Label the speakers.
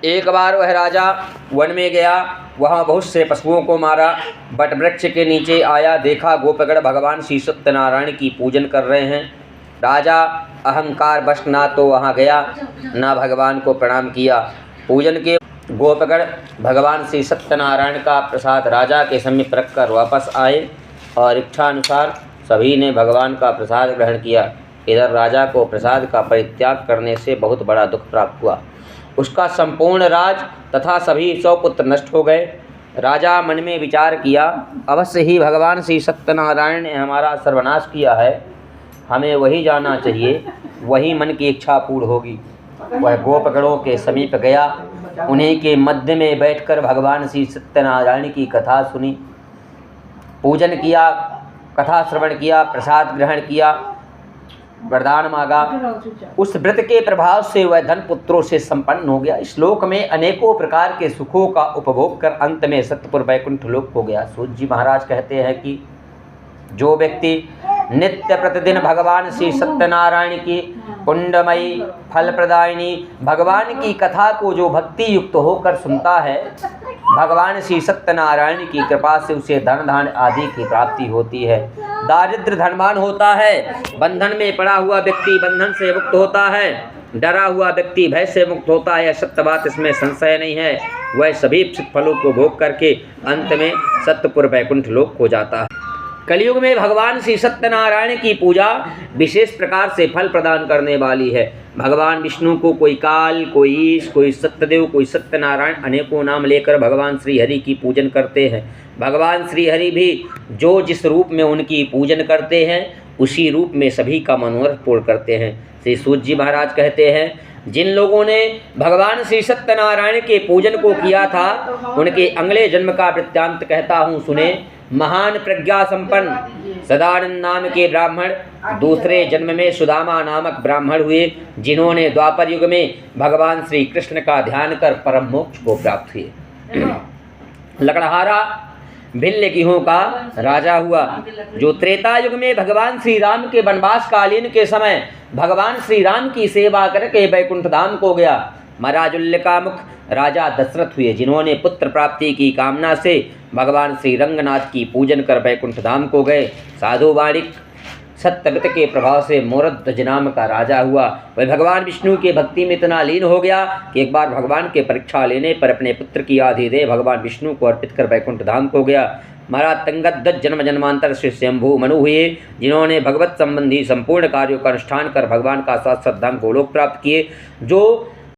Speaker 1: एक बार वह राजा वन में गया, वहाँ बहुत से पशुओं को मारा। बट वृक्ष के नीचे आया, देखा गोपगण भगवान श्री सत्यनारायण की पूजन कर रहे हैं। राजा अहंकार वश ना तो वहाँ गया, ना भगवान को प्रणाम किया। पूजन के गोपगण भगवान श्री सत्यनारायण का प्रसाद राजा के समीप रखकर वापस आए और इच्छानुसार सभी ने भगवान का प्रसाद ग्रहण किया। इधर राजा को प्रसाद का परित्याग करने से बहुत बड़ा दुख प्राप्त हुआ। उसका संपूर्ण राज तथा सभी 100 पुत्र नष्ट हो गए। राजा मन में विचार किया, अवश्य ही भगवान श्री सत्यनारायण ने हमारा सर्वनाश किया है, हमें वही जाना चाहिए, वही मन की इच्छा पूर्ण होगी। वह गोपगणों के समीप गया, उन्हीं के मध्य में बैठकर भगवान श्री सत्यनारायण की कथा सुनी, पूजन किया, कथा श्रवण किया, प्रसाद ग्रहण किया, वरदान मांगा। उस व्रत के प्रभाव से वह धन पुत्रों से संपन्न हो गया। इस लोक में अनेकों प्रकार के सुखों का उपभोग कर अंत में सत्यपुर वैकुंठ लोक हो गया। सूत जी महाराज कहते हैं कि जो व्यक्ति नित्य प्रतिदिन भगवान श्री सत्यनारायण की पुण्यमयी फलप्रदायिनी भगवान की कथा को जो भक्ति युक्त होकर सुनता है, भगवान श्री सत्यनारायण की कृपा से उसे धन धान आदि की प्राप्ति होती है। दारिद्र्य धनवान होता है, बंधन में पड़ा हुआ व्यक्ति बंधन से मुक्त होता है, डरा हुआ व्यक्ति भय से मुक्त होता है। सत्य बात, इसमें संशय नहीं है। वह सभी फलों को भोग करके अंत में सत्यपुर वैकुंठ लोक हो जाता है। कलयुग में भगवान श्री सत्यनारायण की पूजा विशेष प्रकार से फल प्रदान करने वाली है। भगवान विष्णु को कोई काल, कोई ईश, कोई सत्यदेव, कोई सत्यनारायण अनेकों नाम लेकर भगवान श्री हरि की पूजन करते हैं। भगवान श्री हरि भी जो जिस रूप में उनकी पूजन करते हैं, उसी रूप में सभी का मनोरथ पूर्ण करते हैं। श्री सूत जी महाराज कहते हैं, जिन लोगों ने भगवान श्री सत्यनारायण के पूजन को किया था, उनके अगले जन्म का वृत्तांत कहता हूँ, सुने। महान प्रज्ञा संपन्न सदानंद नाम के ब्राह्मण दूसरे जन्म में सुदामा नामक ब्राह्मण हुए, जिन्होंने द्वापर युग में भगवान श्री कृष्ण का ध्यान कर परम मोक्ष को प्राप्त हुए। लकड़हारा भिल्ल गेहूं का राजा हुआ, जो त्रेता युग में भगवान श्री राम के वनवास कालीन के समय भगवान श्री राम की सेवा करके वैकुंठ धाम को गया। महाराजुल्य का मुख राजा दशरथ हुए, जिन्होंने पुत्र प्राप्ति की कामना से भगवान श्री रंगनाथ की पूजन कर वैकुंठ धाम को गए। साधु वाणिक सत्यव्रत के प्रभाव से मोरध्वज नाम का राजा हुआ। वह भगवान विष्णु के भक्ति में इतना लीन हो गया कि एक बार भगवान के परीक्षा लेने पर अपने पुत्र की आधी देह भगवान विष्णु को अर्पित कर वैकुंठ धाम को गया। महाराज तंगध्वज जन्म जन्मांतर से स्वयंभू मनु हुए, जिन्होंने भगवत संबंधी संपूर्ण कार्यों का अनुष्ठान कर भगवान का शाश्वत धाम गोलोक प्राप्त किए। जो